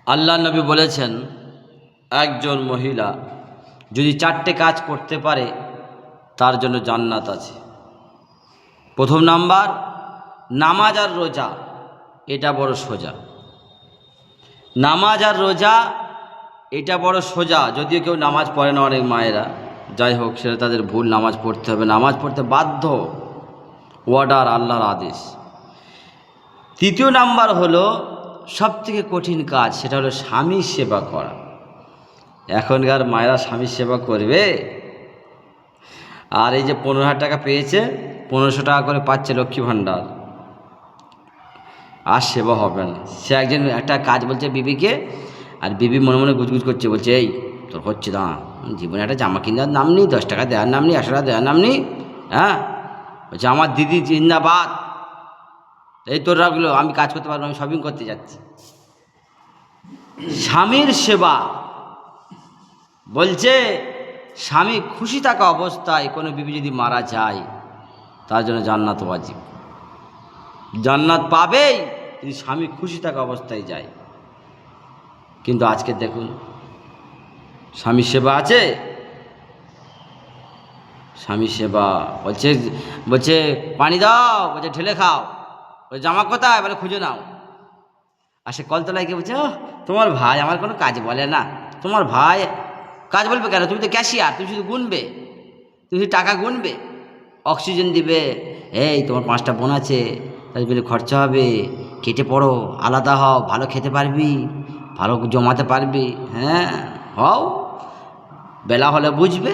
আল্লাহ নবী বলেছেন, একজন মহিলা যদি 4টে কাজ করতে পারে তার জন্য জান্নাত আছে। প্রথম নাম্বার, নামাজ আর রোজা। এটা বড় সোজা। নামাজ আর রোজা এটা বড় সোজা। যদিও কেউ নামাজ পড়ে না, অনেক মায়েরা, যাই হোক সেটা তাদের ভুল। নামাজ পড়তে হবে, নামাজ পড়তে বাধ্য, অর্ডার, আল্লাহর আদেশ। তৃতীয় নাম্বার হলো সবথেকে কঠিন কাজ, সেটা হলো স্বামীর সেবা করা। এখনকার মায়েরা স্বামীর সেবা করবে? আর এই যে 15,000 টাকা পেয়েছে, 1500 টাকা করে পাচ্ছে লক্ষ্মী ভাণ্ডার, আর সেবা হবে না। সে একজন একটা কাজ বলছে বিবিকে, আর বিবি মনে মনে গুজগুজ করছে, বলছে এই তোর হচ্ছে না, জীবনে একটা জামা কিনার নাম নেই, 10 টাকা দেওয়ার নাম নেই, 100 টাকা দেওয়ার নাম নেই। হ্যাঁ, বলছে আমার দিদি জিন্দাবাদ, এই তোর রাখলো, আমি কাজ করতে পারবো, আমি শপিং করতে যাচ্ছি। স্বামীর সেবা বলছে, স্বামী খুশি থাকা অবস্থায় কোনো বিবি যদি মারা যায়, তার জন্য জান্নাত ওয়াজিব। জান্নাত পাবেই যদি স্বামী খুশি থাকা অবস্থায় যায়। কিন্তু আজকে দেখুন, স্বামীর সেবা আছে? স্বামীর সেবা বলছে বলছে পানি দাও, বলছে ঢেলে খাও, বলছে জামা কোথায়, বলে খুঁজে নাও। আর সে কলতলায় গিয়ে বলছে, তোমার ভাই আমার কোনো কাজ বলে না। তোমার ভাই কাজ বলবে কেন? তুমি তো ক্যাশিয়ার, তুমি শুধু গুনবে, তুমি শুধু টাকা গুনবে, অক্সিজেন দিবে। এই তোমার 5টা বোন আছে, তাদের পেলে খরচা হবে, কেটে পড়ো, আলাদা হও, ভালো খেতে পারবি, ভালো জমাতে পারবি। হ্যাঁ হও, বেলা হলে বুঝবে।